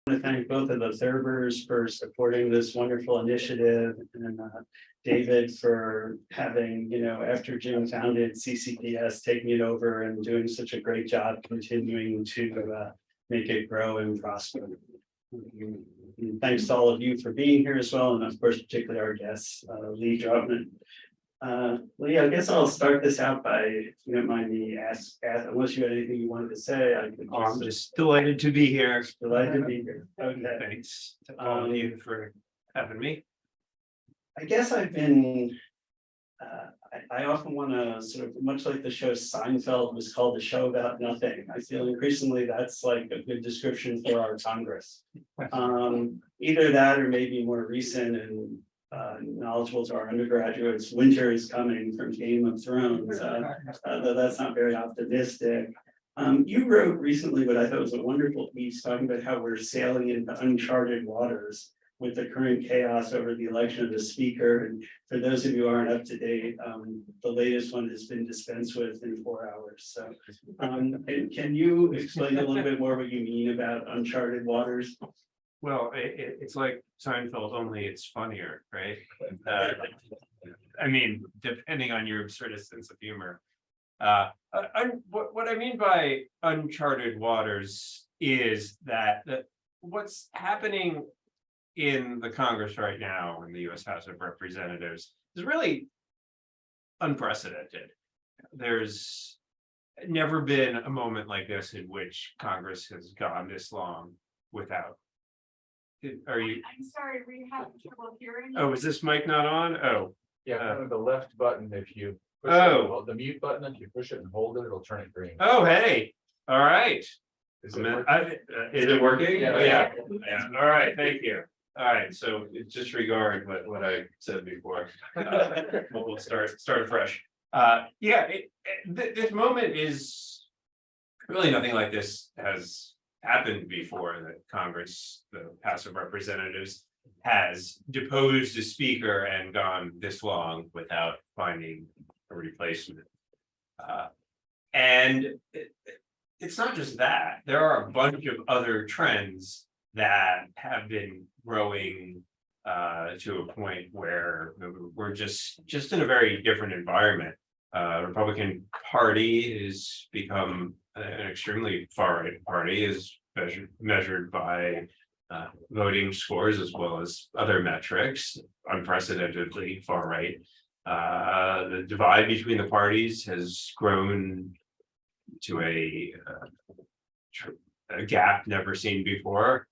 To thank both of the Thurbers for supporting this wonderful initiative, and David for having, after Jim founded CCPS, taking it over and doing such a great job continuing to make it grow and prosper. And thanks to all of you for being here as well, and of course, particularly our guests, Lee Drutman. Lee, I guess I'll start this out by, if you don't mind me ask, unless you had anything you wanted to say. I'm just delighted to be here. Delighted to be here. Okay. Thanks to all of you for having me. I guess I've been, I often want to sort of, much like the show Seinfeld was called The Show About Nothing. I feel increasingly that's like a good description for our Congress. Either that or maybe more recent and knowledgeable to our undergraduates, winter is coming from Game of Thrones, though that's not very optimistic. You wrote recently what I thought was a wonderful piece talking about how we're sailing into uncharted waters with the current chaos over the election of the speaker. And for those of you who aren't up to date, the latest one has been dispensed with in 4 hours. So can you explain a little bit more what you mean about uncharted waters? Well, it's like Seinfeld, only it's funnier, right? I mean, depending on your sort of sense of humor. What I mean by uncharted waters is that what's happening in the Congress right now, in the U.S. House of Representatives, is really unprecedented. There's never been a moment like this in which Congress has gone this long without. Are you? I'm sorry, we have trouble hearing. Oh, is this mic not on? Oh, Yeah, the left button, if you push the mute button, if you push it and hold it, it'll turn it green. oh, hey, all right. Is I it mean, working? is it working? Yeah. Yeah. All right, thank you. All right, so disregard what I said before. We'll start afresh. This moment is really nothing like this has happened before. That Congress, the House of Representatives, has deposed a speaker and gone this long without finding a replacement. And it's not just that. There are a bunch of other trends that have been growing to a point where we're just in a very different environment. Republican Party has become an extremely far-right party, is measured by voting scores as well as other metrics, unprecedentedly far-right. The divide between the parties has grown to a gap never seen before.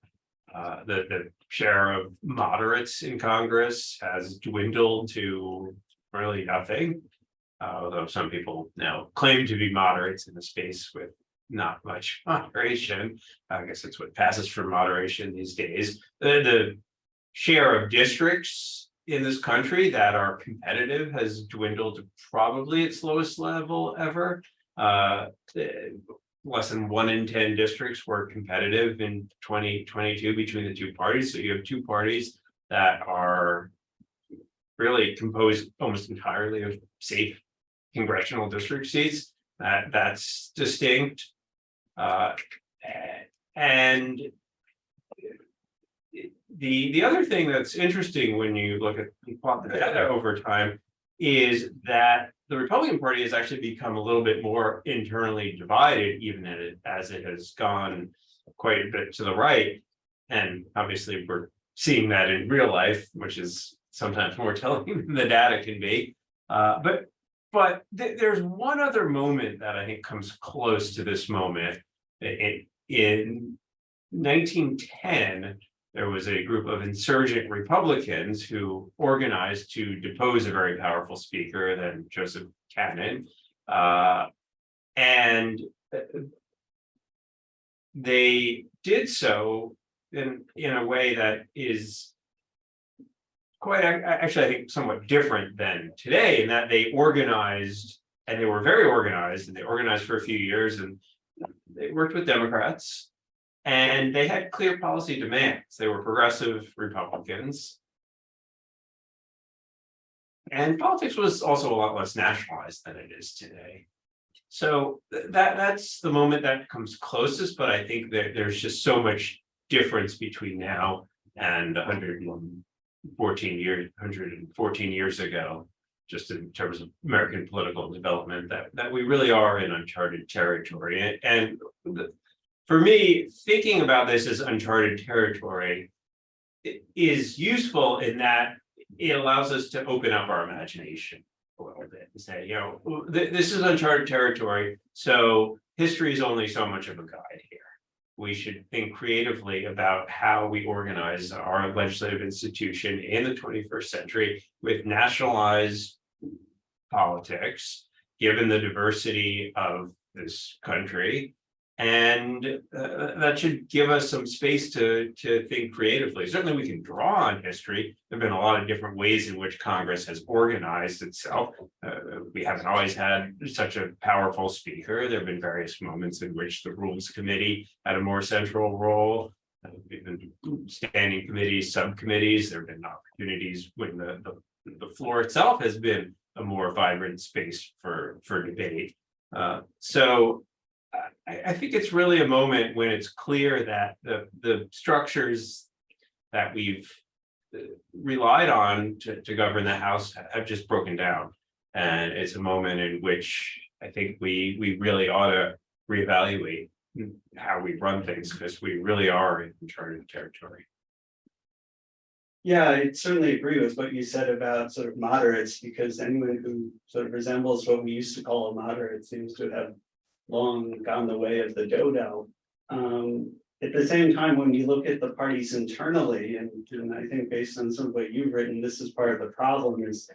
The share of moderates in Congress has dwindled to really nothing, although some people now claim to be moderates in a space with not much moderation. I guess it's what passes for moderation these days. The share of districts in this country that are competitive has dwindled to probably its lowest level ever. Less than 1 in 10 districts were competitive in 2022 between the two parties. So you have two parties that are really composed almost entirely of safe congressional district seats. That's distinct. And the other thing that's interesting when you look at the data over time is that the Republican Party has actually become a little bit more internally divided, even as it has gone quite a bit to the right. And obviously we're seeing that in real life, which is sometimes more telling than the data can be. But there's one other moment that I think comes close to this moment. In 1910, there was a group of insurgent Republicans who organized to depose a very powerful speaker, then Joseph Cannon. And they did so in a way that is quite, actually, I think, somewhat different than today, in that they organized, and they were very organized, and they organized for a few years, and they worked with Democrats. And they had clear policy demands. They were progressive Republicans. And politics was also a lot less nationalized than it is today. So that's the moment that comes closest, but I think that there's just so much difference between now and 114 years ago, just in terms of American political development, that we really are in uncharted territory. And for me, thinking about this as uncharted territory is useful in that it allows us to open up our imagination a little bit and say, this is uncharted territory, so history is only so much of a guide here. We should think creatively about how we organize our legislative institution in the 21st century with nationalized politics, given the diversity of this country. And that should give us some space to think creatively. Certainly we can draw on history. There have been a lot of different ways in which Congress has organized itself. We haven't always had such a powerful speaker. There have been various moments in which the Rules Committee had a more central role. Standing committees, subcommittees, there have been opportunities when the floor itself has been a more vibrant space for debate. So I think it's really a moment when it's clear that the structures that we've relied on to govern the House have just broken down. And it's a moment in which I think we really ought to reevaluate how we run things, because we really are in uncharted territory. Yeah, I certainly agree with what you said about sort of moderates, because anyone who sort of resembles what we used to call a moderate seems to have long gone the way of the dodo. At the same time, when you look at the parties internally, and I think based on some of what you've written, this is part of the problem, is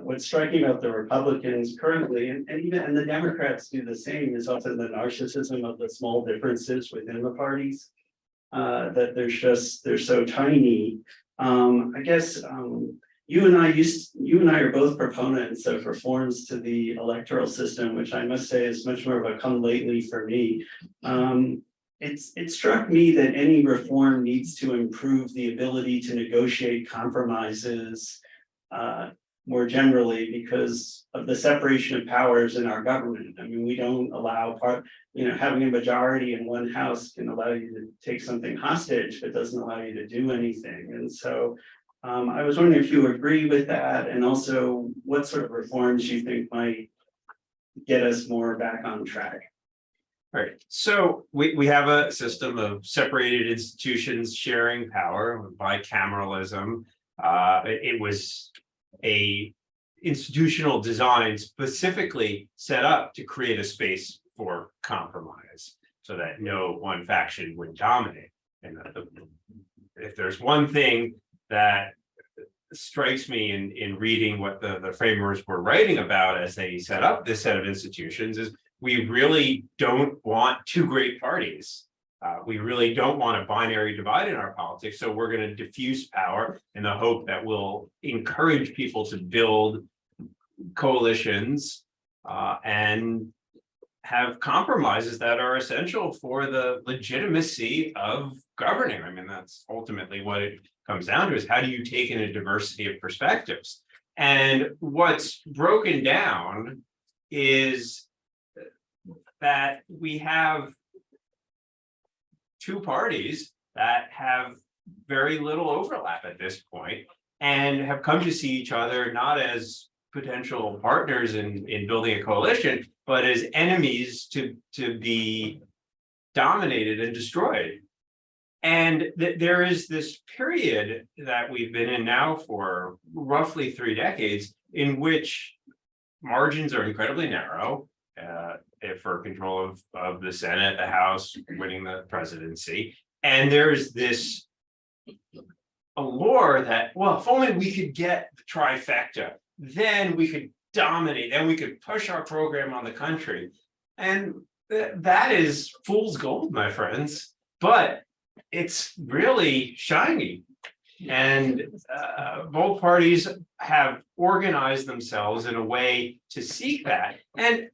what's striking about the Republicans currently, and the Democrats do the same, is often the narcissism of the small differences within the parties, that they're so tiny. I guess you and I are both proponents of reforms to the electoral system, which I must say is much more of a come lately for me. It struck me that any reform needs to improve the ability to negotiate compromises more generally, because of the separation of powers in our government. I mean, we don't allow having a majority in one house can allow you to take something hostage, but doesn't allow you to do anything. And so I was wondering if you agree with that, and also what sort of reforms you think might get us more back on track. All right, so we have a system of separated institutions sharing power, bicameralism. It was a institutional design specifically set up to create a space for compromise, so that no one faction would dominate. And if there's one thing that strikes me in reading what the framers were writing about as they set up this set of institutions, is we really don't want two great parties. We really don't want a binary divide in our politics. So we're going to diffuse power in the hope that we'll encourage people to build coalitions and have compromises that are essential for the legitimacy of governing. I mean, that's ultimately what it comes down to, is how do you take in a diversity of perspectives? And what's broken down is that we have two parties that have very little overlap at this point, and have come to see each other not as potential partners in building a coalition, but as enemies to be dominated and destroyed. And there is this period that we've been in now for roughly 3 decades, in which margins are incredibly narrow for control of the Senate, the House, winning the presidency. And there's this allure that, well, if only we could get the trifecta, then we could dominate, then we could push our program on the country. And that is fool's gold, my friends, but it's really shiny. And both parties have organized themselves in a way to seek that. And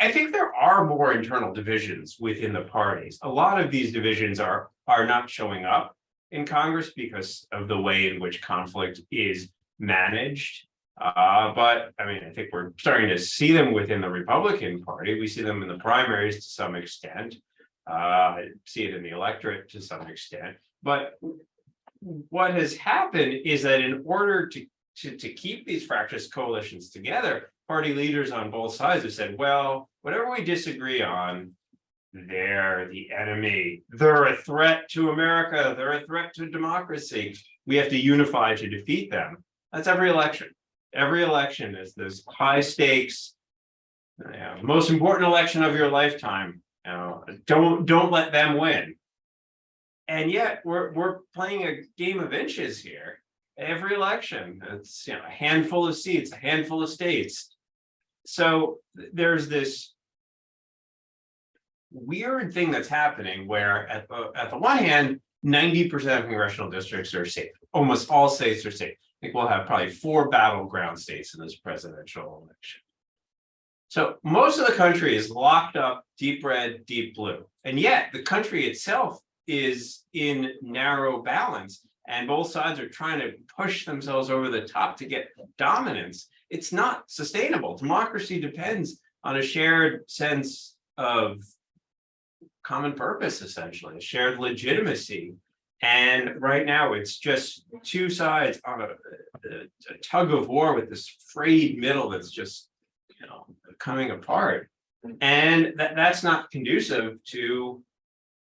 I think there are more internal divisions within the parties. A lot of these divisions are not showing up in Congress because of the way in which conflict is managed. But I mean, I think we're starting to see them within the Republican Party. We see them in the primaries to some extent. I see it in the electorate to some extent. But what has happened is that in order to keep these fractious coalitions together, party leaders on both sides have said, well, whatever we disagree on, they're the enemy. They're a threat to America. They're a threat to democracy. We have to unify to defeat them. That's every election. Every election is this high stakes, most important election of your lifetime. Don't let them win. And yet we're playing a game of inches here. Every election, it's a handful of seats, a handful of states. So there's this weird thing that's happening where at the one hand, 90% of congressional districts are safe. Almost all states are safe. I think we'll have probably 4 battleground states in this presidential election. So most of the country is locked up deep red, deep blue. And yet the country itself is in narrow balance. And both sides are trying to push themselves over the top to get dominance. It's not sustainable. Democracy depends on a shared sense of common purpose, essentially, a shared legitimacy. And right now, it's just two sides on a tug of war with this frayed middle that's just, coming apart. And that's not conducive to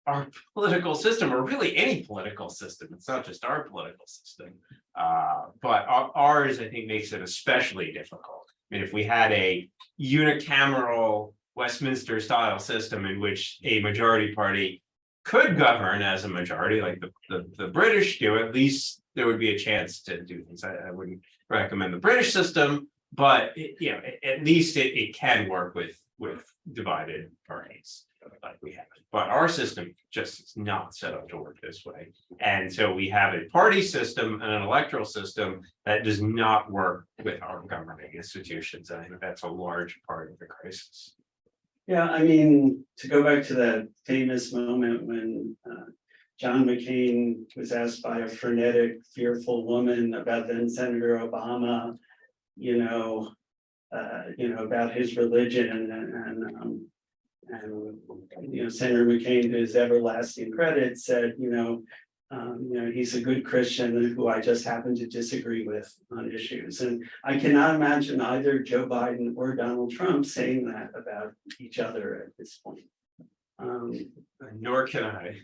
our political system, or really any political system. It's not just our political system, but ours, I think, makes it especially difficult. I mean, if we had a unicameral Westminster style system in which a majority party could govern as a majority, like the British do, at least there would be a chance to do things. I wouldn't recommend the British system, but at least it can work with divided parties like we have. But our system just is not set up to work this way. And so we have a party system and an electoral system that does not work with our governing institutions. And I think that's a large part of the crisis. Yeah, I mean, to go back to that famous moment when John McCain was asked by a frenetic, fearful woman about then Senator Obama, about his religion, and Senator McCain, to his everlasting credit, said, he's a good Christian who I just happen to disagree with on issues. And I cannot imagine either Joe Biden or Donald Trump saying that about each other at this point. Nor can I.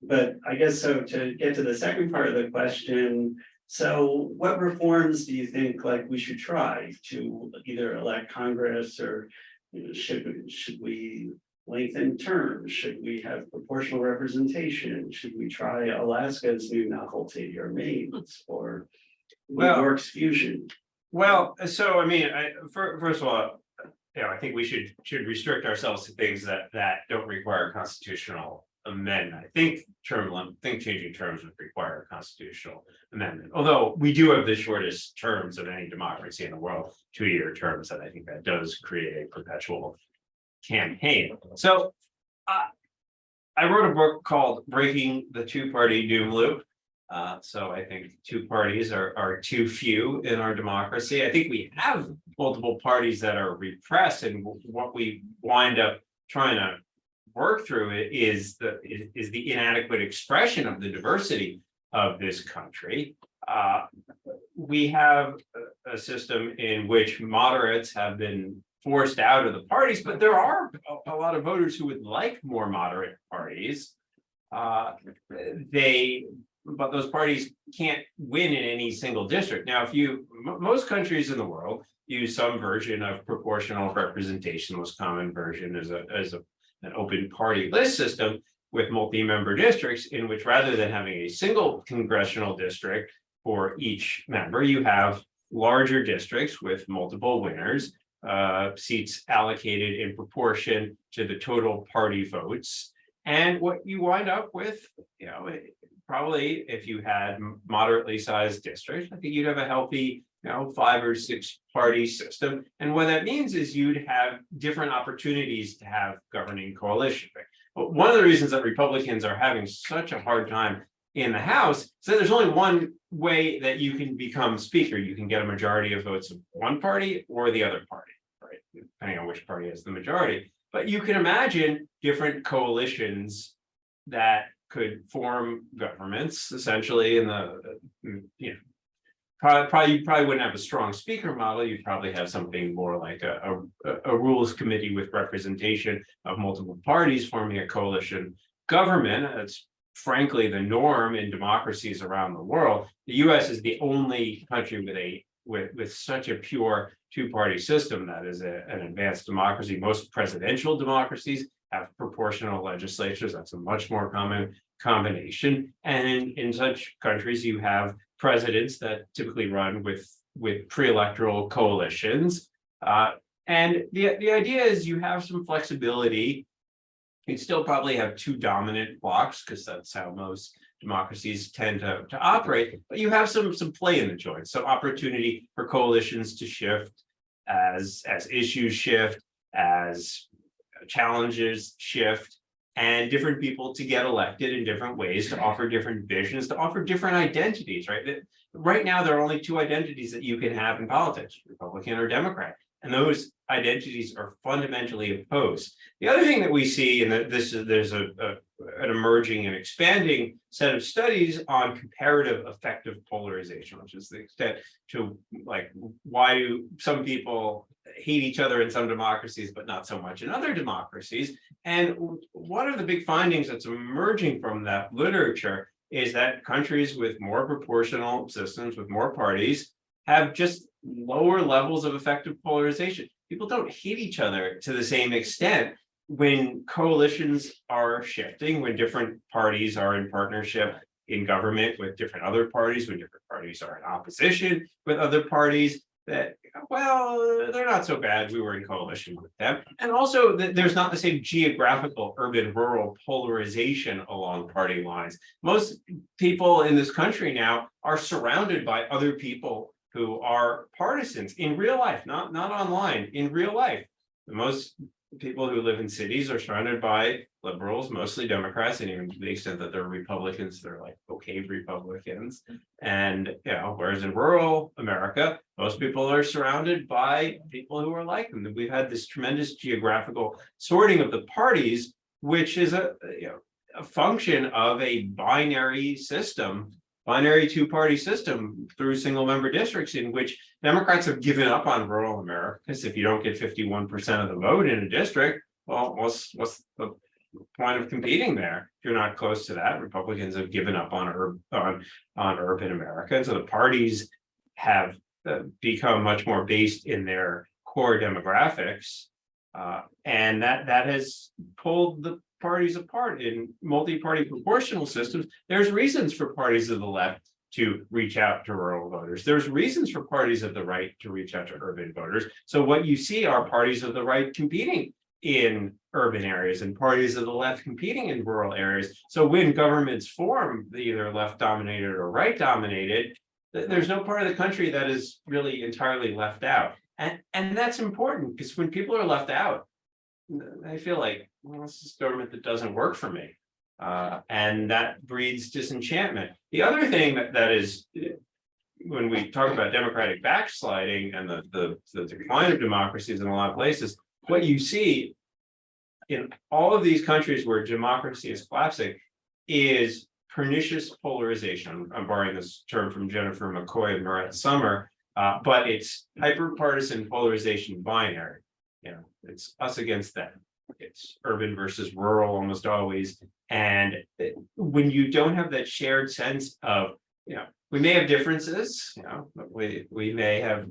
But I guess so, to get to the second part of the question, so what reforms do you think we should try to either elect Congress, or should we lengthen terms? Should we have proportional representation? Should we try Alaska's new novelty, or Maine's, or New York's fusion? Well, so I mean, first of all, I think we should restrict ourselves to things that don't require constitutional amendment. I think changing terms would require a constitutional amendment. Although we do have the shortest terms of any democracy in the world, 2-year terms, and I think that does create a perpetual campaign. So I wrote a book called Breaking the Two-Party Doom Loop. So I think two parties are too few in our democracy. I think we have multiple parties that are repressed, and what we wind up trying to work through it is the inadequate expression of the diversity of this country. We have a system in which moderates have been forced out of the parties, but there are a lot of voters who would like more moderate parties. But those parties can't win in any single district. Now, most countries in the world use some version of proportional representation. The most common version is an open party list system with multi-member districts, in which rather than having a single congressional district for each member, you have larger districts with multiple winners, seats allocated in proportion to the total party votes. And what you wind up with, probably if you had moderately sized districts, I think you'd have a healthy, 5 or 6 party system. And what that means is you'd have different opportunities to have governing coalition. But one of the reasons that Republicans are having such a hard time in the House is that there's only one way that you can become speaker. You can get a majority of votes of one party or the other party, right? Depending on which party has the majority. But you can imagine different coalitions that could form governments essentially in the, you probably wouldn't have a strong speaker model. You'd probably have something more like a rules committee with representation of multiple parties forming a coalition government. That's frankly the norm in democracies around the world. The US is the only country with such a pure two-party system that is an advanced democracy. Most presidential democracies have proportional legislatures. That's a much more common combination. And in such countries, you have presidents that typically run with pre-electoral coalitions. And the idea is you have some flexibility. You'd still probably have two dominant blocks because that's how most democracies tend to operate, but you have some play in the joint, some opportunity for coalitions to shift as issues shift, as challenges shift, and different people to get elected in different ways, to offer different visions, to offer different identities, right? Right now, there are only two identities that you can have in politics, Republican or Democrat. And those identities are fundamentally opposed. The other thing that we see, and there's an emerging and expanding set of studies on comparative effective polarization, which is the extent to like, why do some people hate each other in some democracies, but not so much in other democracies? And one of the big findings that's emerging from that literature is that countries with more proportional systems, with more parties, have just lower levels of effective polarization. People don't hate each other to the same extent when coalitions are shifting, when different parties are in partnership in government with different other parties, when different parties are in opposition with other parties, that, well, they're not so bad. We were in coalition with them. And also there's not the same geographical urban-rural polarization along party lines. Most people in this country now are surrounded by other people who are partisans in real life, not online, in real life. Most people who live in cities are surrounded by liberals, mostly Democrats, and even to the extent that they're Republicans, they're like okay Republicans. And whereas in rural America, most people are surrounded by people who are like them. We've had this tremendous geographical sorting of the parties, which is a function of a binary system, binary two-party system through single-member districts, in which Democrats have given up on rural America, because if you don't get 51% of the vote in a district, well, what's the point of competing there if you're not close to that? Republicans have given up on urban America, and so the parties have become much more based in their core demographics, and that has pulled the parties apart. In multi-party proportional systems, there's reasons for parties of the left to reach out to rural voters. There's reasons for parties of the right to reach out to urban voters. So what you see are parties of the right competing in urban areas and parties of the left competing in rural areas. So when governments form, either left dominated or right dominated, there's no part of the country that is really entirely left out. And that's important, because when people are left out, I feel like, well, this is government that doesn't work for me. And that breeds disenchantment. The other thing that is, when we talk about democratic backsliding and the decline of democracies in a lot of places, what you see in all of these countries where democracy is collapsing is pernicious polarization. I'm borrowing this term from Jennifer McCoy and Marat Summer, but it's hyperpartisan polarization binary. It's us against them. It's urban versus rural almost always. And when you don't have that shared sense of, we may have differences, we may have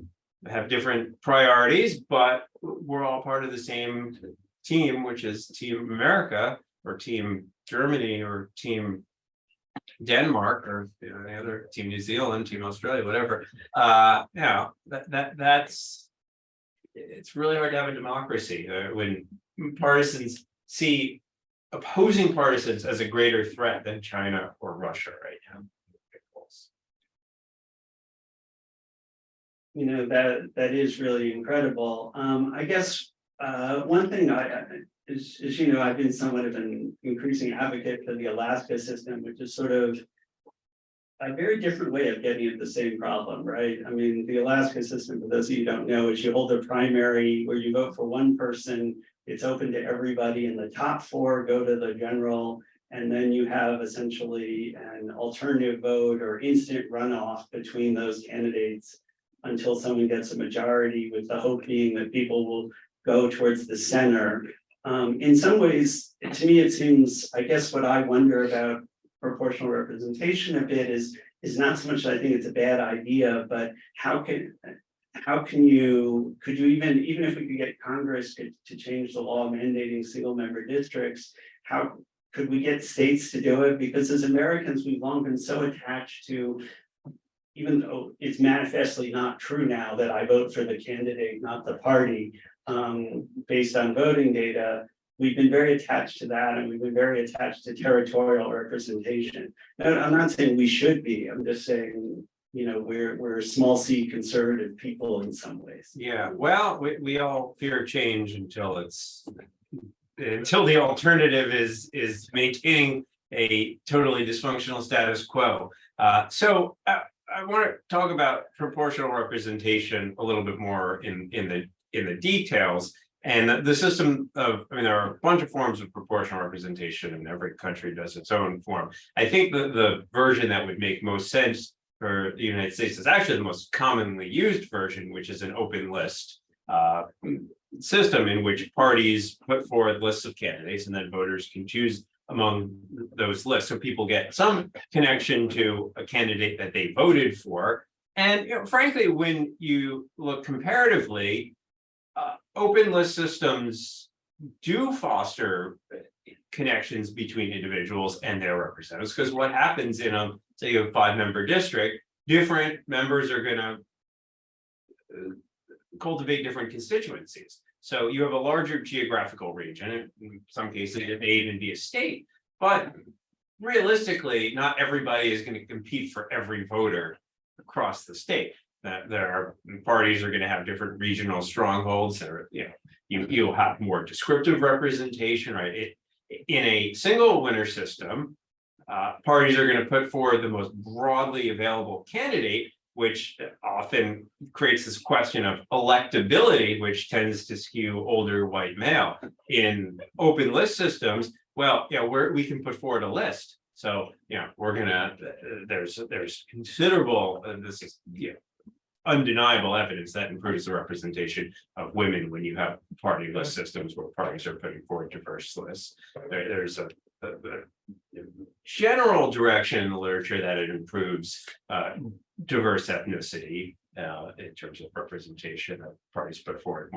different priorities, but we're all part of the same team, which is Team America or Team Germany or Team Denmark or the other Team New Zealand, Team Australia, whatever. That's it's really hard to have a democracy when partisans see opposing partisans as a greater threat than China or Russia right now. That is really incredible. I guess one thing is I've been somewhat of an increasing advocate for the Alaska system, which is sort of a very different way of getting at the same problem, right? I mean, the Alaska system, for those of you who don't know, is you hold a primary where you vote for one person. It's open to everybody, and the top four go to the general. And then you have essentially an alternative vote or instant runoff between those candidates until someone gets a majority, with the hope being that people will go towards the center. In some ways, to me, it seems, I guess what I wonder about proportional representation a bit is not so much that I think it's a bad idea, but could you even if we could get Congress to change the law mandating single member districts, how could we get states to do it? Because as Americans, we've long been so attached to, even though it's manifestly not true now that I vote for the candidate, not the party, based on voting data, we've been very attached to that, and we've been very attached to territorial representation. Now, I'm not saying we should be, I'm just saying, you know, we're small c conservative people in some ways. Yeah, well, we all fear change until the alternative is maintaining a totally dysfunctional status quo. So I want to talk about proportional representation a little bit more in the details. And the system of, I mean, there are a bunch of forms of proportional representation, and every country does its own form. I think the version that would make most sense for the United States is actually the most commonly used version, which is an open list system in which parties put forward lists of candidates, and then voters can choose among those lists. So people get some connection to a candidate that they voted for. And frankly, when you look comparatively, open list systems do foster connections between individuals and their representatives, because what happens in a, say, a 5-member district, different members are going to cultivate different constituencies. So you have a larger geographical region. In some cases, it may even be a state, but realistically, not everybody is going to compete for every voter across the state. That there are parties are going to have different regional strongholds. Or, you know, you'll have more descriptive representation, right? In a single winner system, parties are going to put forward the most broadly available candidate, which often creates this question of electability, which tends to skew older white male. In open list systems, well, we can put forward a list. So, we're gonna, there's considerable, this is, undeniable evidence that improves the representation of women when you have party list systems where parties are putting forward diverse lists. There's a general direction in the literature that it improves diverse ethnicity in terms of representation. Of parties put forward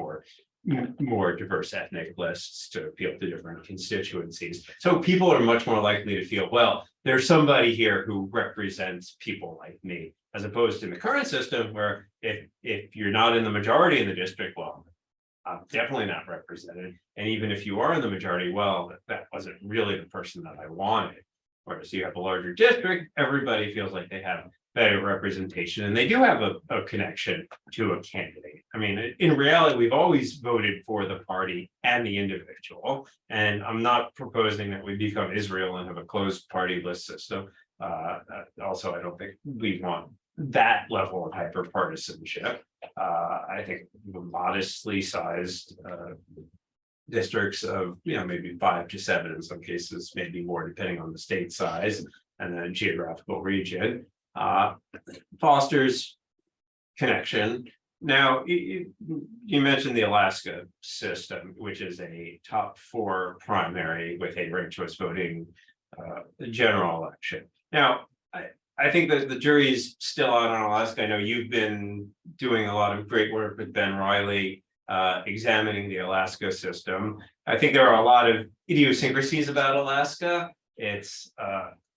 more diverse ethnic lists to appeal to different constituencies. So people are much more likely to feel, well, there's somebody here who represents people like me, as opposed to the current system where if you're not in the majority in the district, well, I'm definitely not represented. And even if you are in the majority, well, that wasn't really the person that I wanted. Whereas you have a larger district, everybody feels like they have better representation, and they do have a connection to a candidate. I mean, in reality, we've always voted for the party and the individual. And I'm not proposing that we become Israel and have a closed party list system. Also, I don't think we want that level of hyper-partisanship. I think modestly sized districts of maybe 5 to 7 in some cases, maybe more depending on the state size and the geographical region, fosters connection. Now, you mentioned the Alaska system, which is a top 4 primary with a ranked choice voting general election. Now, I think that the jury's still out on Alaska. I know you've been doing a lot of great work with Ben Riley, examining the Alaska system. I think there are a lot of idiosyncrasies about Alaska. It's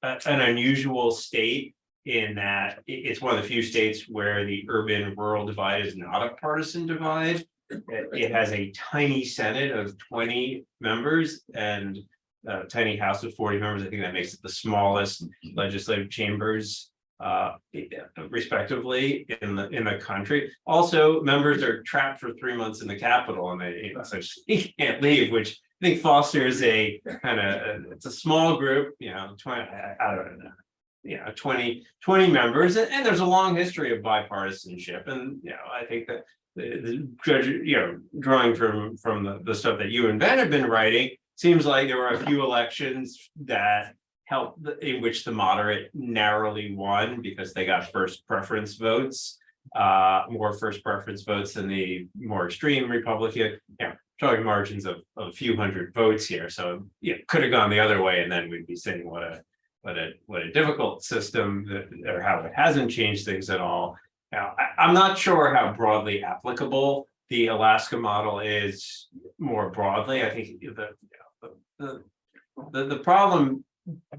an unusual state in that it's one of the few states where the urban-rural divide is not a partisan divide. It has a tiny Senate of 20 members and a tiny House of 40 members. I think that makes it the smallest legislative chambers, respectively, in the country. Also, members are trapped for 3 months in the Capitol, and they essentially can't leave, which I think fosters a kind of it's a small group. 20. I don't know. 20 members, and there's a long history of bipartisanship, and I think that the judge, drawing from the stuff that you and Ben have been writing, seems like there were a few elections that helped in which the moderate narrowly won because they got first preference votes, more first preference votes than the more extreme Republican. Talking margins of a few hundred votes here, so could have gone the other way, and then we'd be saying what a difficult system or how it hasn't changed things at all. Now, I'm not sure how broadly applicable the Alaska model is more broadly. I think the problem,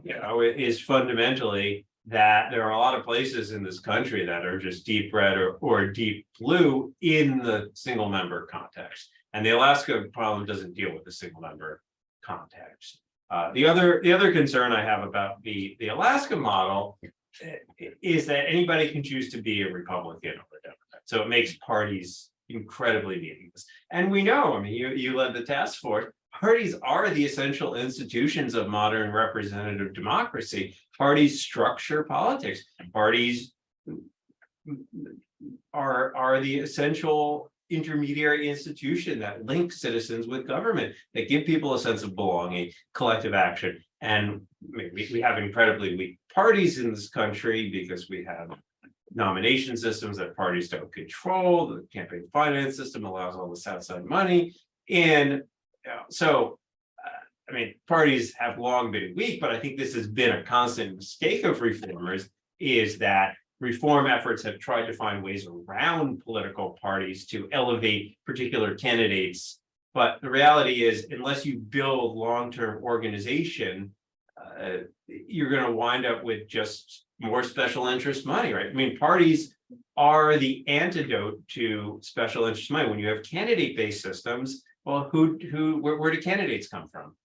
is fundamentally that there are a lot of places in this country that are just deep red or deep blue in the single member context. And the Alaska problem doesn't deal with the single member context. The other concern I have about the Alaska model is that anybody can choose to be a Republican or a Democrat. So it makes parties incredibly meaningless. And we know, you led the task force, parties are the essential institutions of modern representative democracy. Parties structure politics. Parties are the essential intermediary institution that links citizens with government, that give people a sense of belonging, collective action. And we have incredibly weak parties in this country because we have nomination systems that parties don't control. The campaign finance system allows all this outside money. And parties have long been weak, but I think this has been a constant mistake of reformers, is that reform efforts have tried to find ways around political parties to elevate particular candidates. But the reality is, unless you build long-term organization, you're going to wind up with just more special interest money, right? Parties are the antidote to special interest money. When you have candidate-based systems, well, where do candidates come from?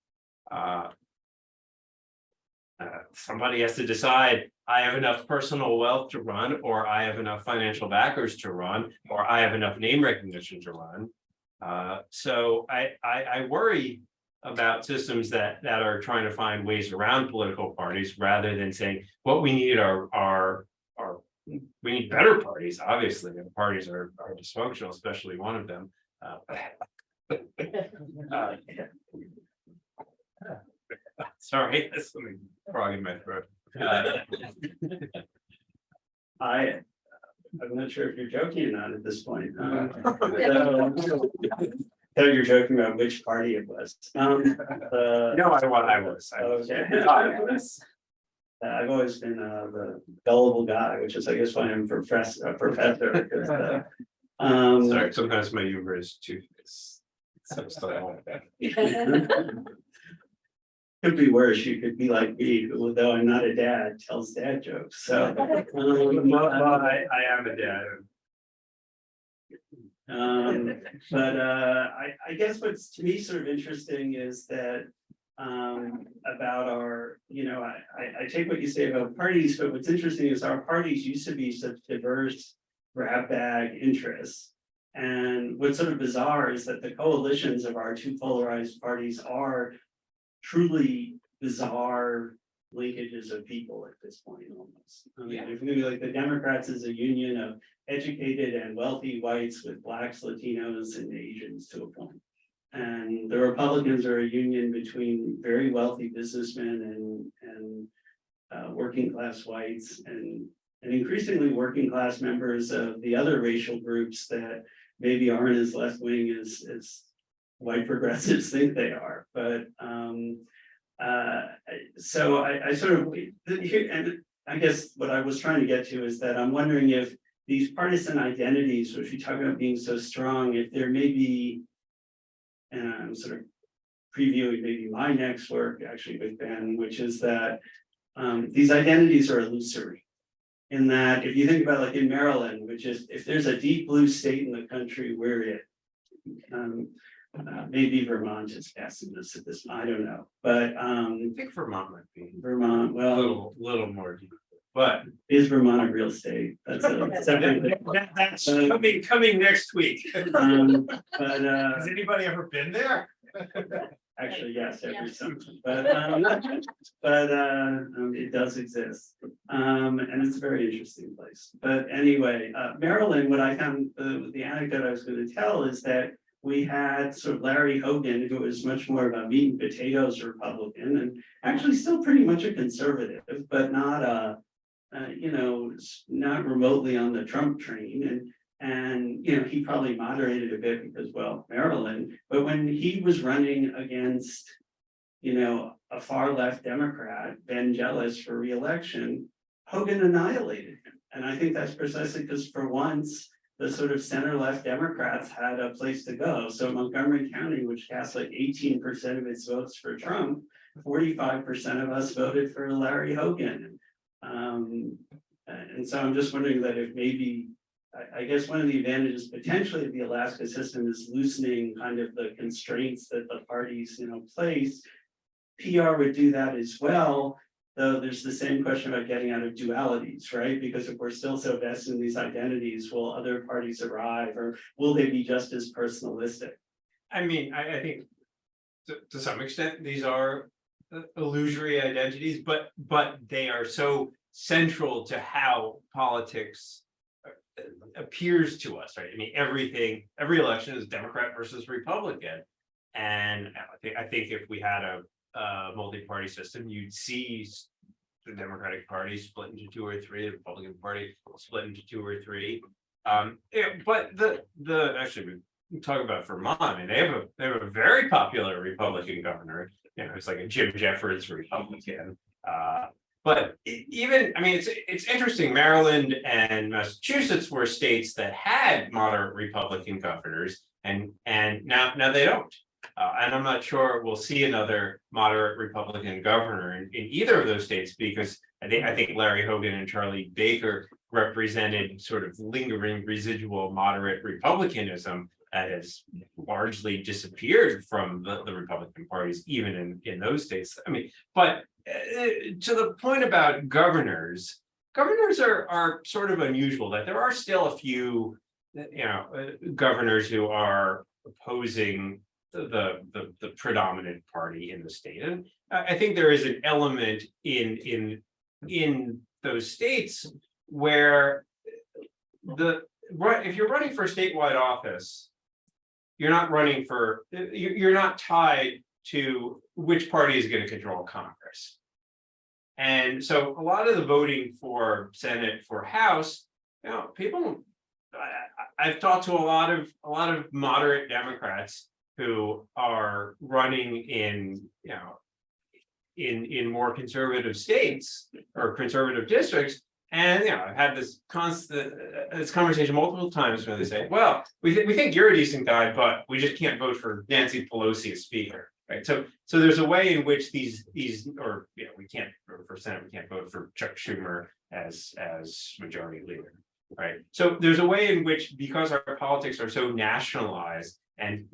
Somebody has to decide, I have enough personal wealth to run, or I have enough financial backers to run, or I have enough name recognition to run. So I worry about systems that are trying to find ways around political parties, rather than saying what we need we need better parties. Obviously, and parties are dysfunctional, especially one of them. Sorry, that's something frog in my throat. I'm not sure if you're joking or not at this point. So you're joking about which party it was. No, I was. Okay. I've always been the gullible guy, which is, I guess, why I'm a professor. Sorry, sometimes my humor is too. Could be worse. You could be like me, who, though I'm not a dad, tells dad jokes. So I am a dad. I guess what's to me sort of interesting is that about our, I take what you say about parties, but what's interesting is our parties used to be such diverse grab bag interests. And what's sort of bizarre is that the coalitions of our two polarized parties are truly bizarre linkages of people at this point, almost. If you like, the Democrats is a union of educated and wealthy whites with blacks, Latinos, and Asians to a point. And the Republicans are a union between very wealthy businessmen and working class whites, and increasingly working class members of the other racial groups that maybe aren't as left wing as white progressives think they are. But so I sort of, and I guess what I was trying to get to is that I'm wondering if these partisan identities, which we talk about being so strong, if there may be, and I'm sort of previewing maybe my next work actually with Ben, which is that these identities are illusory. In that, if you think about, like, in Maryland, which is, if there's a deep blue state in the country, we're it. Maybe Vermont is passing this at this, I don't know, but I think Vermont might be Vermont, well, a little more deep, but is Vermont a real state? That's a separate thing. that's coming next week. But Has anybody ever been there? Actually, yes, every Yes. summer, but it does exist. And it's a very interesting place. But anyway, Maryland, what I found, the anecdote I was going to tell is that we had sort of Larry Hogan, who was much more of a meat and potatoes Republican, and actually still pretty much a conservative, but not not remotely on the Trump train. And he probably moderated a bit because, well, Maryland, but when he was running against, a far left Democrat, Ben Jealous, for re-election, Hogan annihilated him. And I think that's precisely because for once, the sort of center left Democrats had a place to go. So Montgomery County, which cast like 18% of its votes for Trump, 45% of us voted for Larry Hogan. And so I'm just wondering that if maybe, I guess one of the advantages potentially of the Alaska system is loosening kind of the constraints that the parties, place. PR would do that as well, though there's the same question about getting out of dualities, right? Because if we're still so vested in these identities, will other parties arrive, or will they be just as personalistic? I mean, I think to some extent, these are illusory identities, but they are so central to how politics appears to us, right? I mean, every election is Democrat versus Republican. And I think if we had a multi-party system, you'd see the Democratic Party split into 2 or 3, the Republican Party split into 2 or 3. But actually, we talk about Vermont, and they have a very popular Republican governor. It's like a Jim Jeffords Republican. But it's interesting. Maryland and Massachusetts were states that had moderate Republican governors, and now they don't. And I'm not sure we'll see another moderate Republican governor in either of those states, because I think Larry Hogan and Charlie Baker represented sort of lingering residual moderate Republicanism that has largely disappeared from the Republican parties, even in those states. I mean, but to the point about governors are sort of unusual, that there are still a few, governors who are opposing the predominant party in the state. And I think there is an element in those states where if you're running for a statewide office, you're not tied to which party is going to control Congress. And so a lot of the voting for Senate, for House, people, I've talked to a lot of moderate Democrats who are running in more conservative states or conservative districts. And I've had this conversation multiple times where they say, well, we think you're a decent guy, but we just can't vote for Nancy Pelosi as speaker. Right. So there's a way in which we can't vote for Senate, we can't vote for Chuck Schumer as majority leader. Right. So there's a way in which, because our politics are so nationalized and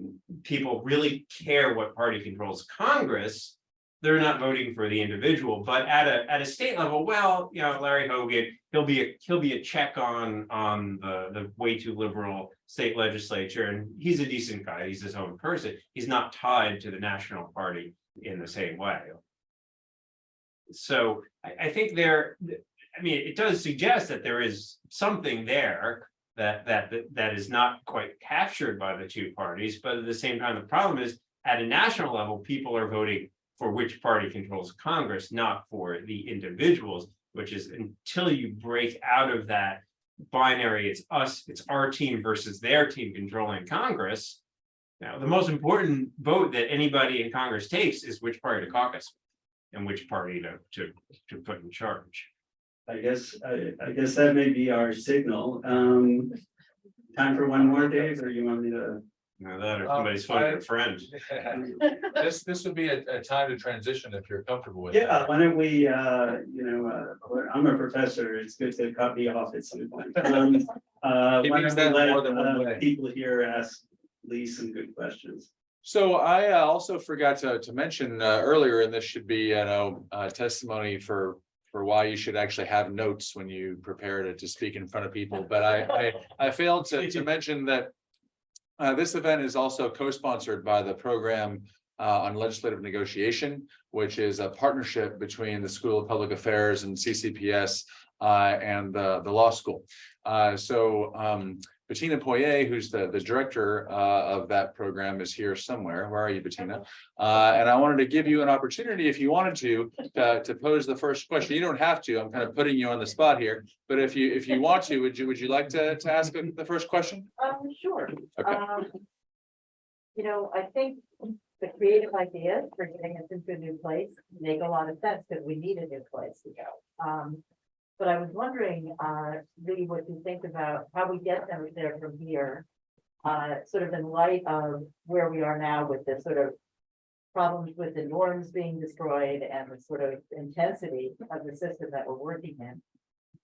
people really care what party controls Congress, they're not voting for the individual. But at a state level, well, Larry Hogan, he'll be a check on the way too liberal state legislature, and he's a decent guy. He's his own person. He's not tied to the national party in the same way. So I think it does suggest that there is something there that is not quite captured by the two parties. But at the same time, the problem is at a national level, people are voting for which party controls Congress, not for the individuals, which is until you break out of that binary, it's our team versus their team controlling Congress. The most important vote that anybody in Congress takes is which party to caucus and which party to put in charge. I guess that may be our signal. Time for one more, Dave, or you want me to? That or somebody's phone for a friend. This would be a time to transition if you're comfortable with it. Yeah, why don't we, I'm a professor, it's good to cut me off at some point. Why don't we let people here ask Lee some good questions? So I also forgot to mention earlier, and this should be testimony for why you should actually have notes when you prepare to speak in front of people. But I failed to mention that This event is also co-sponsored by the program on legislative negotiation, which is a partnership between the School of Public Affairs and CCPS and the law school. Bettina Poirier, who's the director of that program, is here somewhere. Where are you, Bettina? And I wanted to give you an opportunity, if you wanted to pose the first question. You don't have to. I'm kind of putting you on the spot here, but if you want to, would you like to ask the first question? Sure. Okay. I think the creative ideas for getting us into a new place make a lot of sense because we need a new place to go. But I was wondering, Lee, what you think about how we get them there from here, sort of in light of where we are now with the sort of problems with the norms being destroyed and the sort of intensity of the system that we're working in.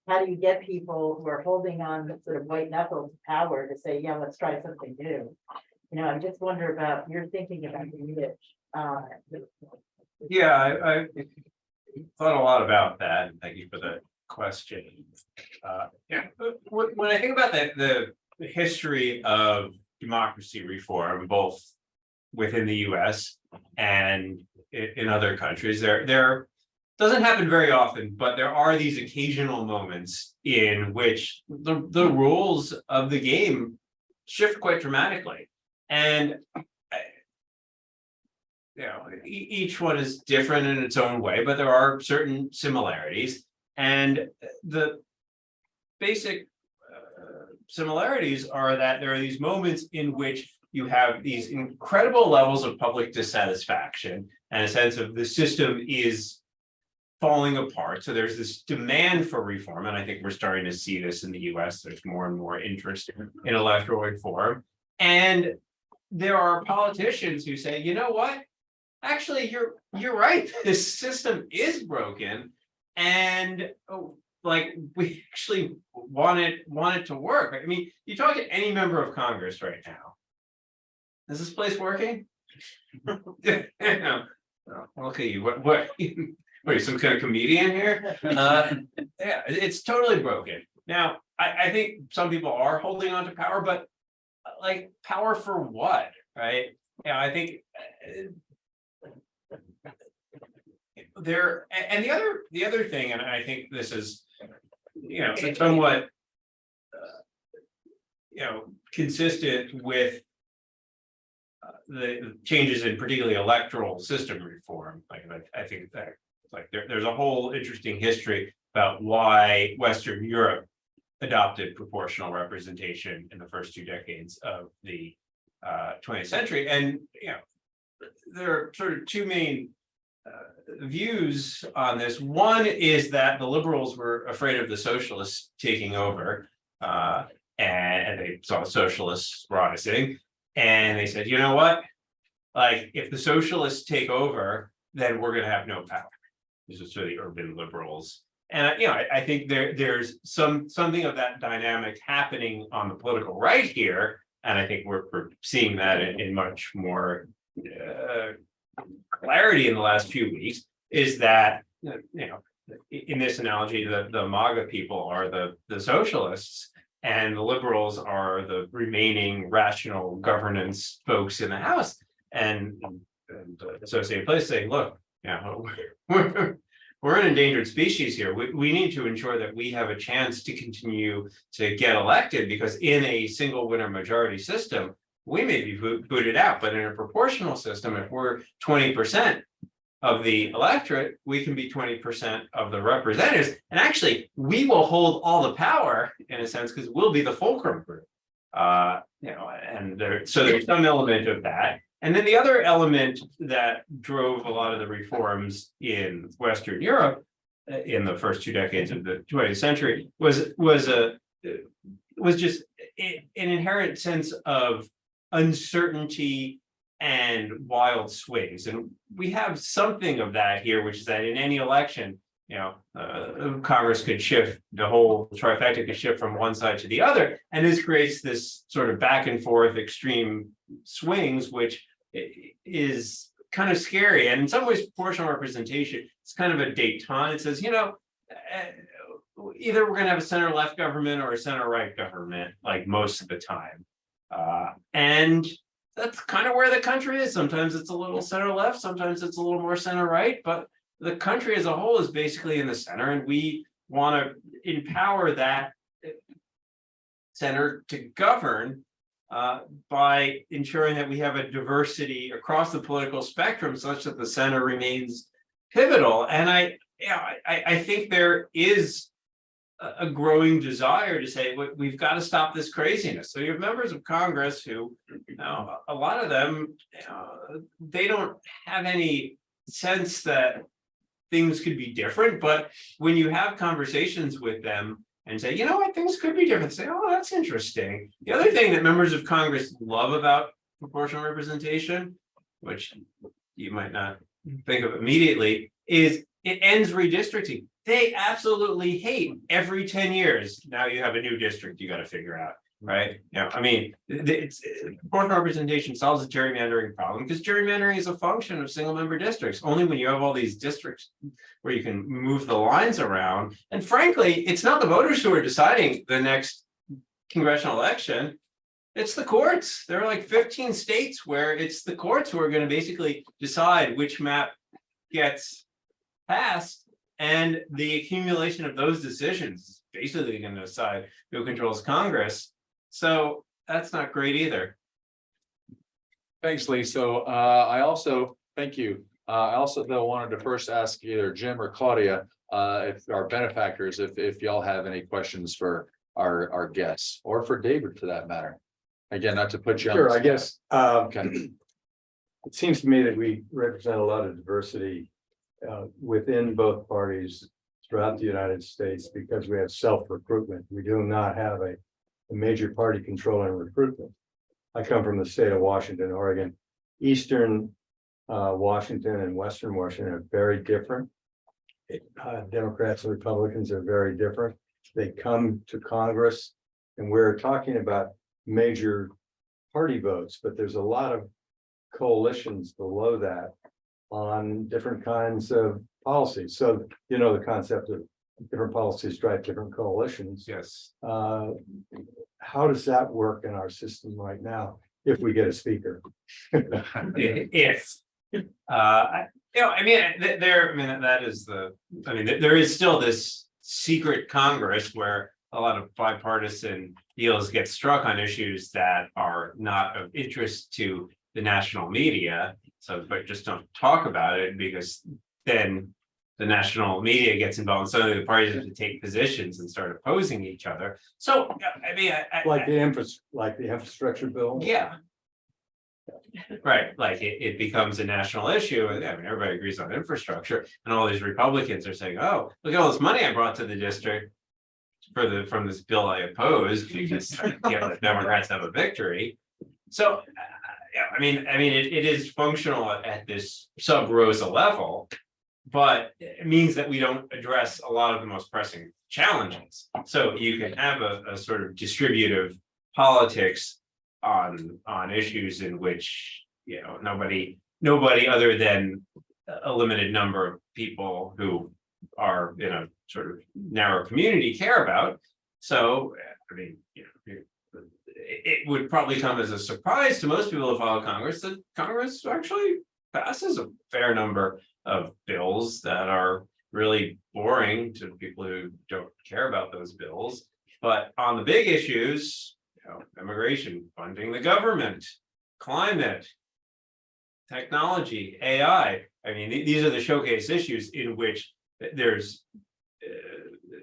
How do you get people who are holding on sort of white knuckle power to say, yeah, let's try something new? I just wonder about your thinking about the niche. Yeah, I thought a lot about that, and thank you for the question. Yeah, when I think about the history of democracy reform, both within the US and in other countries, there doesn't happen very often, but there are these occasional moments in which the rules of the game shift quite dramatically. And each one is different in its own way, but there are certain similarities. And the basic similarities are that there are these moments in which you have these incredible levels of public dissatisfaction and a sense of the system is falling apart. So there's this demand for reform. And I think we're starting to see this in the US. There's more and more interest in electoral reform. And there are politicians who say, you know what? Actually, you're right. This system is broken. And we actually want it to work. I mean, you talk to any member of Congress right now. Is this place working? Look at you. What are you, some kind of comedian here? Yeah, it's totally broken. Now, I think some people are holding on to power, but power for what, right? I think and the other thing, and I think this is somewhat consistent with the changes in particularly electoral system reform. I think that there's a whole interesting history about why Western Europe adopted proportional representation in the first 2 decades of the 20th century. And there are sort of two main views on this. One is that the liberals were afraid of the socialists taking over, and they saw socialists rising, and they said, you know what? If the socialists take over, then we're going to have no power. This is sort of the urban liberals. And I think there's something of that dynamic happening on the political right here, and I think we're seeing that in much more clarity in the last few weeks. Is that in this analogy, the MAGA people are the socialists, and the liberals are the remaining rational governance folks in the House, and the Associated Press saying, look, we're an endangered species here. We need to ensure that we have a chance to continue to get elected, because in a single winner majority system, we may be booted out. But in a proportional system, if we're 20% of the electorate, we can be 20% of the representatives. And actually, we will hold all the power in a sense, because we'll be the fulcrum group. So there's some element of that. And then the other element that drove a lot of the reforms in Western Europe in the first 2 decades of the 20th century was just an inherent sense of uncertainty and wild swings. And we have something of that here, which is that in any election, Congress could shift, the whole trifecta could shift from one side to the other. And this creates this sort of back and forth extreme swings, which is kind of scary. And in some ways, proportional representation, it's kind of a détente. It says, either we're going to have a center left government or a center right government, most of the time. And that's kind of where the country is. Sometimes it's a little center left, sometimes it's a little more center right, but the country as a whole is basically in the center, and we want to empower that center to govern by ensuring that we have a diversity across the political spectrum such that the center remains pivotal. And I think there is a growing desire to say, we've got to stop this craziness. So you have members of Congress who, a lot of them, they don't have any sense that things could be different. But when you have conversations with them and say, you know what, things could be different, say, oh, that's interesting. The other thing that members of Congress love about proportional representation, which you might not think of immediately, is it ends redistricting. They absolutely hate every 10 years. Now you have a new district you got to figure out, right? I mean, proportional representation solves the gerrymandering problem because gerrymandering is a function of single member districts. Only when you have all these districts where you can move the lines around. And frankly, it's not the voters who are deciding the next congressional election. It's the courts. There are like 15 states where it's the courts who are going to basically decide which map gets passed. And the accumulation of those decisions is basically going to decide who controls Congress. So that's not great either. Thanks, Lee. So I also, thank you. I also though wanted to first ask either Jim or Claudia, if our benefactors, if y'all have any questions for our guests, or for David for that matter. Again, not to put you on. Sure, I guess, Okay. it seems to me that we represent a lot of diversity within both parties throughout the United States because we have self-recruitment. We do not have a major party controlling recruitment. I come from the state of Washington, Oregon. Eastern Washington and Western Washington are very different. Democrats and Republicans are very different. They come to Congress, and we're talking about major party votes, but there's a lot of coalitions below that on different kinds of policies. So, you know, the concept of different policies drive different coalitions. Yes. How does that work in our system right now, if we get a speaker? If I mean, that is there is still this secret Congress where a lot of bipartisan deals get struck on issues that are not of interest to the national media. So, but just don't talk about it because then the national media gets involved and suddenly the parties have to take positions and start opposing each other. So, I mean, Like the infrastructure bill? yeah. Right, like it becomes a national issue, and I mean, everybody agrees on infrastructure, and all these Republicans are saying, "Oh, look at all this money I brought to the district from this bill I opposed because the Democrats have a victory." So, I mean, it is functional at this sub rosa level, but it means that we don't address a lot of the most pressing challenges. So you can have a sort of distributive politics on issues in which, you know, nobody other than a limited number of people who are in a sort of narrow community care about. So, I mean, you know, it would probably come as a surprise to most people who follow Congress that Congress actually passes a fair number of bills that are really boring to people who don't care about those bills. But on the big issues, you know, immigration, funding the government, climate, technology, AI. I mean, these are the showcase issues in which there's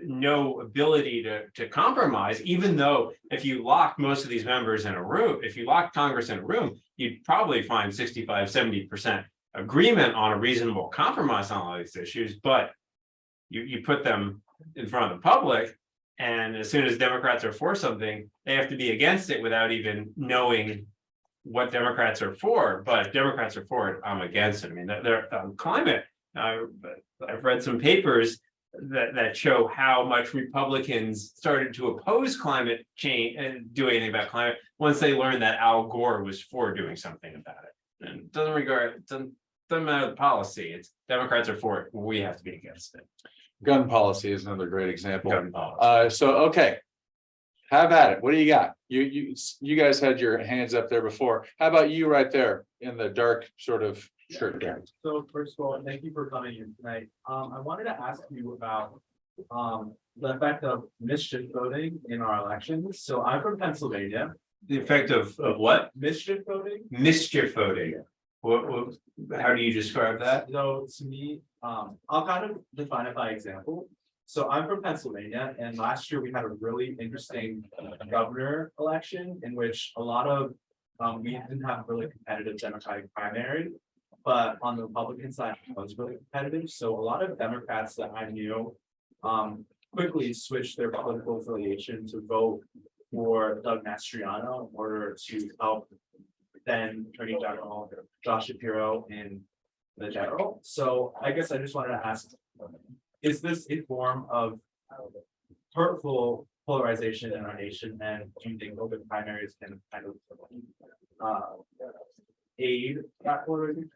no ability to compromise, even though if you lock most of these members in a room, if you lock Congress in a room, you'd probably find 65-70% agreement on a reasonable compromise on all these issues. But you put them in front of the public, and as soon as Democrats are for something, they have to be against it without even knowing what Democrats are for. But if Democrats are for it, I'm against it. I mean, they're climate. I've read some papers that show how much Republicans started to oppose climate change and do anything about climate once they learned that Al Gore was for doing something about it. And it doesn't matter the policy. It's Democrats are for it. We have to be against it. Gun policy is another great example. Gun policy. So, okay. Have at it. What do you got? You guys had your hands up there before. How about you right there in the dark sort of shirt there? So first of all, thank you for coming in tonight. I wanted to ask you about the effect of mischief voting in our elections. So I'm from Pennsylvania. The effect of what? Mischief voting. Mischief voting. What, how do you describe that? So to me, I'll kind of define it by example. So I'm from Pennsylvania, and last year we had a really interesting governor election in which a lot of we didn't have a really competitive Democratic primary, but on the Republican side it was really competitive. So a lot of Democrats that I knew quickly switched their political affiliation to vote for Doug Mastriano in order to help then Attorney General Josh Shapiro in the general. So I guess I just wanted to ask, is this a form of hurtful polarization in our nation? And do you think open primaries can kind of aid that polarization?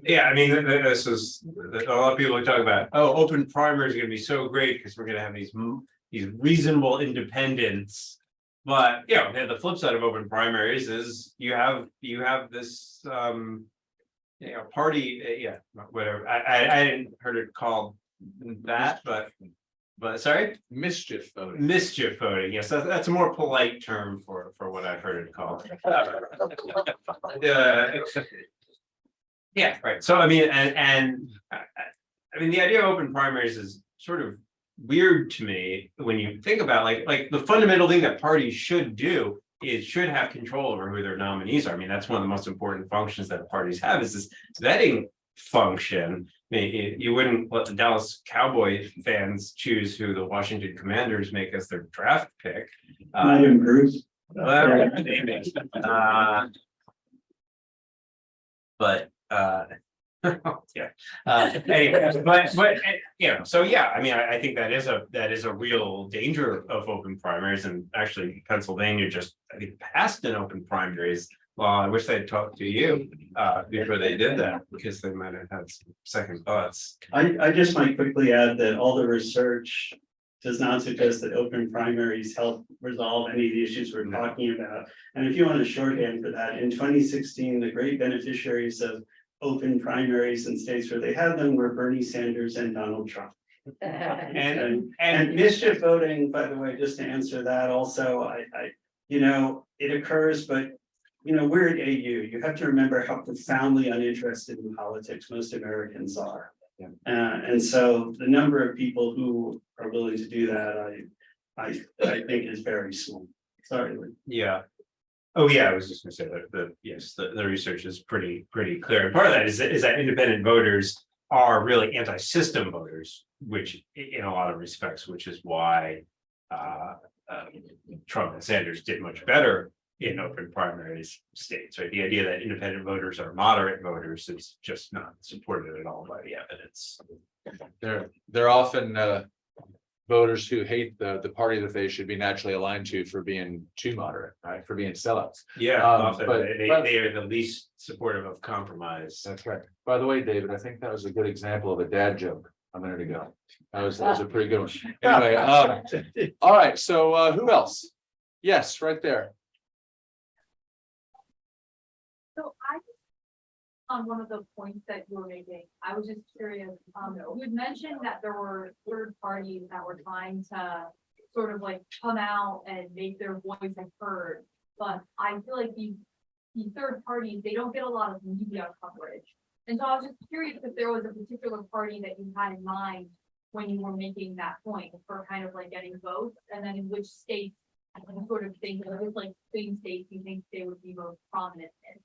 Yeah, I mean, this is a lot of people are talking about, oh, open primaries are gonna be so great because we're gonna have these reasonable independents. But you know, the flip side of open primaries is you have this you know, party, yeah, whatever. I didn't heard it called that, but sorry, Mischief voting. mischief voting. Yes, that's a more polite term for what I've heard it called. Yeah, right. So I mean, and I mean, the idea of open primaries is sort of weird to me when you think about like the fundamental thing that parties should do is should have control over who their nominees are. I mean, that's one of the most important functions that parties have is this vetting function. I mean, you wouldn't let the Dallas Cowboy fans choose who the Washington Commanders make as their draft pick. Might improve. Maybe. But yeah. Anyway, but you know, so yeah, I mean, I think that is a real danger of open primaries, and actually Pennsylvania just, I think, passed an open primaries law. I wish they'd talked to you before they did that, because they might have had some second thoughts. I just might quickly add that all the research does not suggest that open primaries help resolve any of the issues we're talking about. And if you want a shorthand for that, in 2016, the great beneficiaries of open primaries in states where they had them were Bernie Sanders and Donald Trump. And mischief voting, by the way, just to answer that also, you know, it occurs, but you know, we're at AU. You have to remember how profoundly uninterested in politics most Americans are. Yeah. And so the number of people who are willing to do that, I think is very small. Sorry, Lee. Yeah. Oh, yeah, I was just gonna say that yes, the research is pretty clear. And part of that is that independent voters are really anti-system voters, which in a lot of respects, which is why Trump and Sanders did much better in open primaries states, right? The idea that independent voters are moderate voters is just not supported at all by the evidence. They're often voters who hate the party that they should be naturally aligned to for being too moderate, right? For being sellouts. Yeah, often but they are the least supportive of compromise. That's right. By the way, David, I think that was a good example of a dad joke a minute ago. That was a pretty good one. Anyway, all right. So who else? Yes, right there. So on one of the points that you were making, I was just curious, you had mentioned that there were third parties that were trying to sort of like come out and make their voice heard. But I feel like these third parties, they don't get a lot of media coverage. And so I was just curious if there was a particular party that you had in mind when you were making that point for kind of like getting votes, and then in which states you sort of think, like swing states you think they would be most prominent in.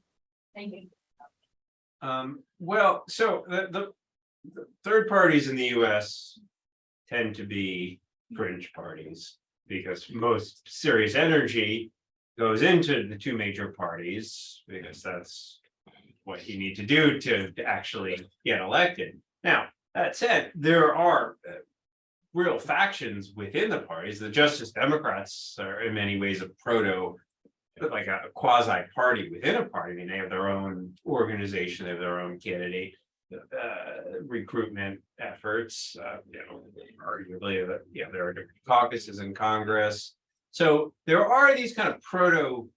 Thank you. Well, so the third parties in the US tend to be fringe parties because most serious energy goes into the two major parties because that's what you need to do to actually get elected. Now, that said, there are real factions within the parties. The Justice Democrats are in many ways a like a quasi party within a party. I mean, they have their own organization, they have their own candidate recruitment efforts. You know, arguably, there are different caucuses in Congress. So there are these kind of proto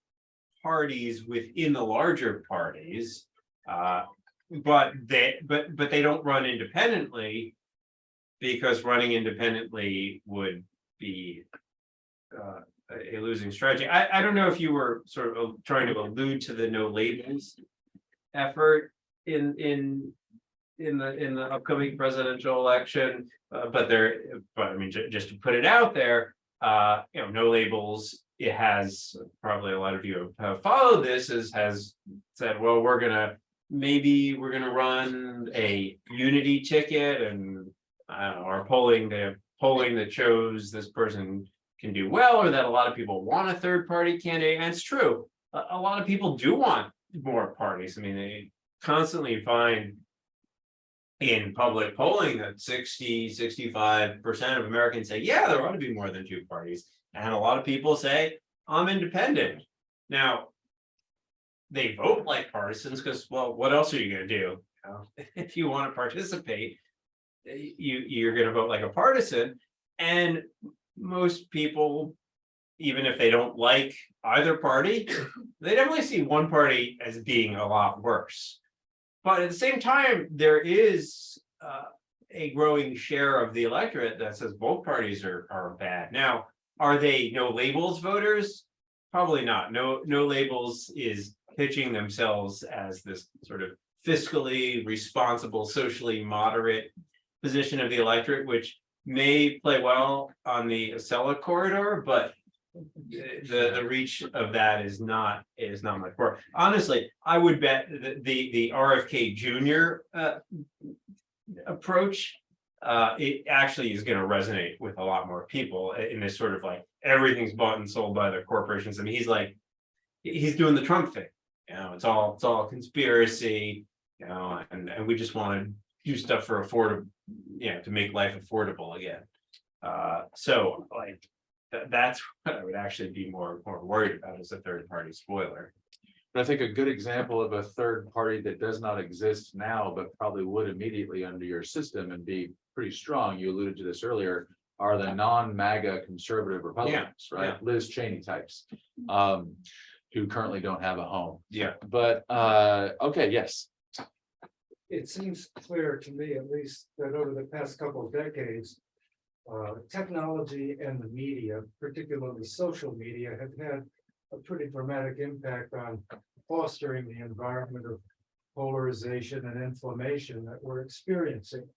parties within the larger parties. But they don't run independently, because running independently would be a losing strategy. I don't know if you were sort of trying to allude to the no labels effort in the upcoming presidential election, but I mean, just to put it out there, no labels. It has, probably a lot of you have followed this, has said, well, maybe we're gonna run a unity ticket, and our polling that shows this person can do well, or that a lot of people want a third party candidate. And it's true, a lot of people do want more parties. I mean, they constantly find in public polling that 65% of Americans say, yeah, there ought to be more than two parties. And a lot of people say, I'm independent. Now, they vote like partisans because, well, what else are you going to do? If you want to participate, you're going to vote like a partisan. And most people, even if they don't like either party, they definitely see one party as being a lot worse. But at the same time, there is a growing share of the electorate that says both parties are bad. Now, are they no labels voters? Probably not. No labels is pitching themselves as this sort of fiscally responsible, socially moderate position of the electorate, which may play well on the Acela corridor, but the reach of that is not much more. Honestly, I would bet the RFK Jr. Approach, it actually is going to resonate with a lot more people in this sort of like everything's bought and sold by the corporations. I mean, he's doing the Trump thing. It's all conspiracy. And we just want to do stuff for affordable, to make life affordable again. So like that's what I would actually be more worried about, as a third party spoiler. But I think a good example of a third party that does not exist now, but probably would immediately under your system and be pretty strong, you alluded to this earlier, are the non-MAGA conservative Republicans, right? Yeah. Liz Cheney types, who currently don't have a home. Yeah. But, okay, yes. It seems clear to me, at least, that over the past couple of decades, technology and the media, particularly social media, have had a pretty dramatic impact on fostering the environment of polarization and inflammation that we're experiencing.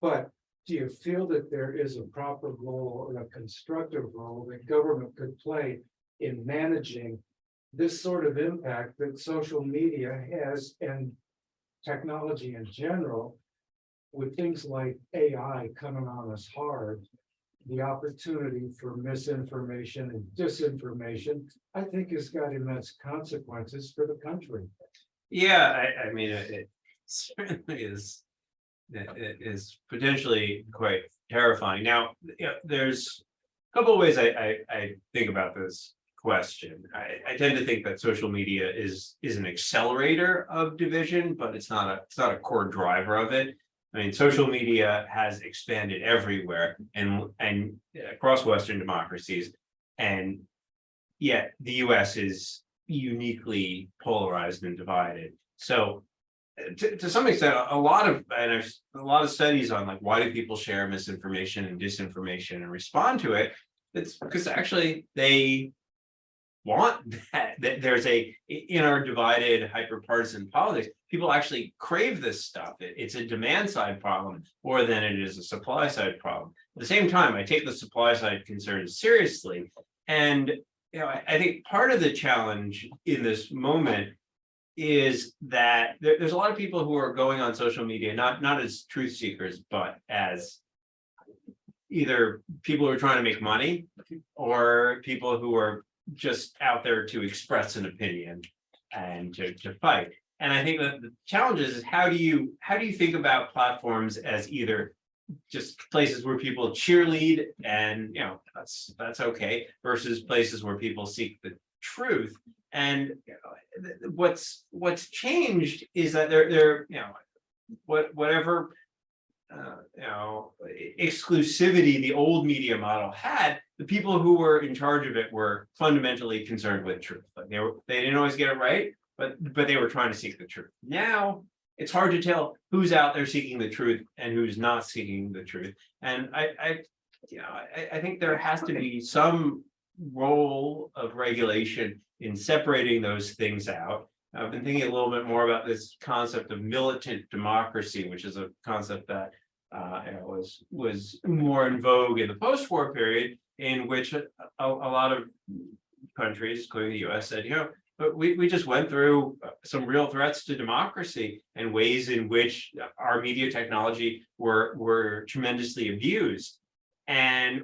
But do you feel that there is a proper role or a constructive role that government could play in managing this sort of impact that social media has, and technology in general, with things like AI coming on us hard, the opportunity for misinformation and disinformation, I think, has got immense consequences for the country. Yeah, I mean, it certainly is. It is potentially quite terrifying. Now, there's a couple of ways I think about this question. I tend to think that social media is an accelerator of division, but it's not a core driver of it. I mean, social media has expanded everywhere and across Western democracies, and yet the US is uniquely polarized and divided. So to some extent, a lot of studies on like why do people share misinformation and disinformation and respond to it. It's because actually they want that there's in our divided hyper-partisan politics, people actually crave this stuff. It's a demand side problem more than it is a supply side problem. At the same time, I take the supply side concerns seriously. And I think part of the challenge in this moment is that there's a lot of people who are going on social media, not as truth seekers, but as either people who are trying to make money or people who are just out there to express an opinion and to fight. And I think that the challenge is how do you think about platforms as either just places where people cheerlead and that's okay, versus places where people seek the truth. And what's changed is that they're whatever exclusivity the old media model had, the people who were in charge of it were fundamentally concerned with truth. Like they didn't always get it right, but they were trying to seek the truth. Now it's hard to tell who's out there seeking the truth and who's not seeking the truth. And I think there has to be some role of regulation in separating those things out. I've been thinking a little bit more about this concept of militant democracy, which is a concept that was more in vogue in the post-war period, in which a lot of countries, including the US, said, but we just went through some real threats to democracy and ways in which our media technology were tremendously abused. And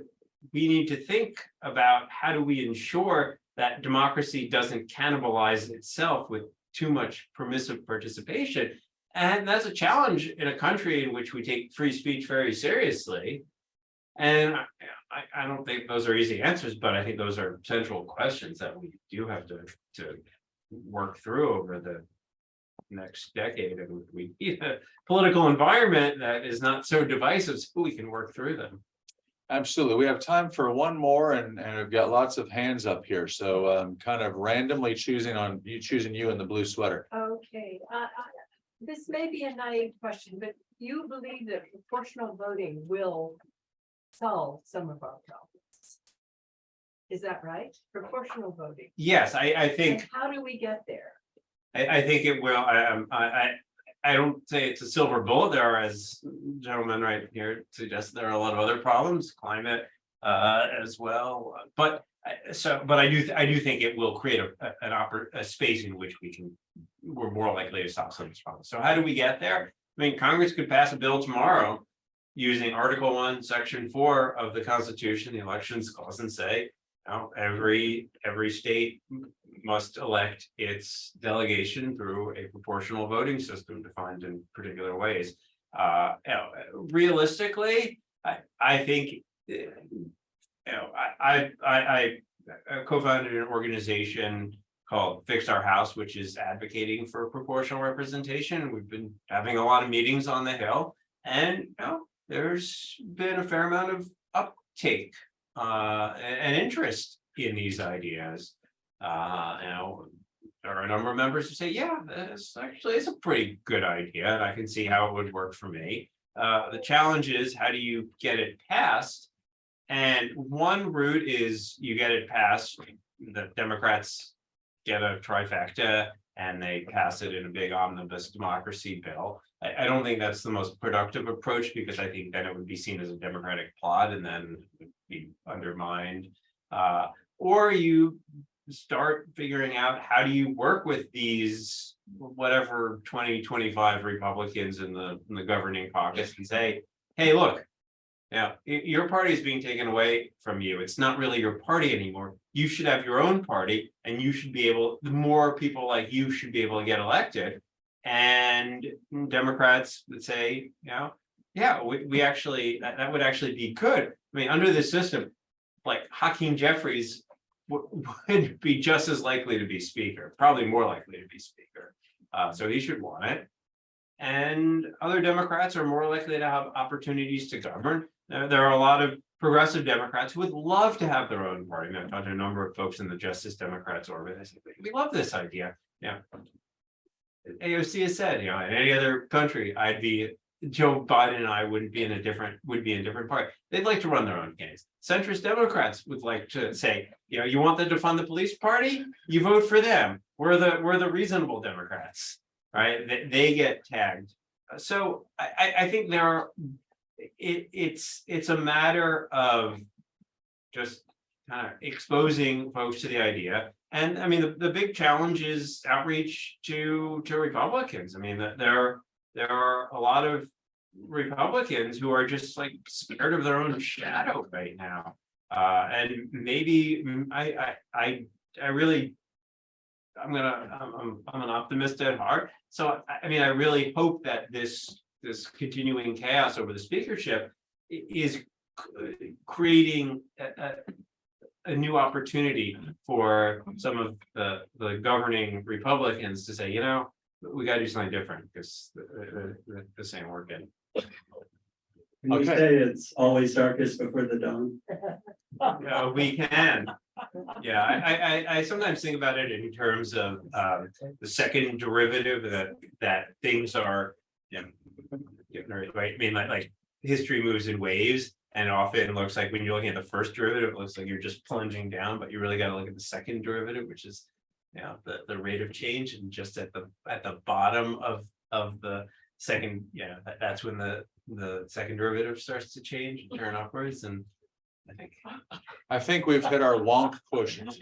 we need to think about how do we ensure that democracy doesn't cannibalize itself with too much permissive participation. And that's a challenge in a country in which we take free speech very seriously. And I don't think those are easy answers, but I think those are central questions that we do have to work through over the next decade. And we need a political environment that is not so divisive so we can work through them. Absolutely. We have time for one more, and we've got lots of hands up here. So kind of randomly choosing you in the blue sweater. Okay, this may be a naive question, but do you believe that proportional voting will solve some of our problems? Is that right? Proportional voting. Yes, I think. And how do we get there? I think it will. I don't say it's a silver bullet. There are, as gentlemen right here suggest, there are a lot of other problems, climate as well. But I do think it will create a space in which we're more likely to solve some of these problems. So how do we get there? I mean, Congress could pass a bill tomorrow using Article 1, Section 4 of the Constitution, the Elections Clause, and say, every state must elect its delegation through a proportional voting system defined in particular ways. Realistically, I think I co-founded an organization called Fix Our House, which is advocating for proportional representation. We've been having a lot of meetings on the Hill, and there's been a fair amount of uptake and interest in these ideas. There are a number of members who say, yeah, this actually is a pretty good idea, and I can see how it would work for me. The challenge is, how do you get it passed? And one route is you get it passed, the Democrats get a trifecta, and they pass it in a big omnibus democracy bill. I don't think that's the most productive approach, because I think then it would be seen as a Democratic plot and then it would be undermined. Or you start figuring out, how do you work with these whatever 20-25 Republicans in the governing caucus and say, hey, look, now your party is being taken away from you. It's not really your party anymore. You should have your own party, and you should be able, the more people like you should be able to get elected. And Democrats would say, yeah, we actually, that would actually be good. I mean, under this system, like Hakeem Jeffries would be just as likely to be speaker, probably more likely to be speaker. So he should want it. And other Democrats are more likely to have opportunities to govern. There are a lot of progressive Democrats who would love to have their own party. I've talked to a number of folks in the Justice Democrats orbit. They say, we love this idea. Yeah. AOC has said, in any other country, Joe Biden and I would be in a different party. They'd like to run their own case. Centrist Democrats would like to say, you want them to fund the police party? You vote for them. We're the reasonable Democrats, right? They get tagged. So I think it's a matter of just kind of exposing folks to the idea. And I mean, the big challenge is outreach to Republicans. I mean, there are a lot of Republicans who are just like scared of their own shadow right now. And maybe I'm an optimist at heart. So I mean, I really hope that this continuing chaos over the speakership is creating a new opportunity for some of the governing Republicans to say, we got to do something different, because this ain't working. Can we Okay. say it's always darkest before the dawn? We can. Yeah, I sometimes think about it in terms of the second derivative that things are, right, I mean, like history moves in waves. And often it looks like when you're looking at the first derivative, it looks like you're just plunging down, but you really got to look at the second derivative, which is, the rate of change, and just at the bottom of the second, that's when the second derivative starts to change and turn upwards, and I think we've hit our wonk quotient.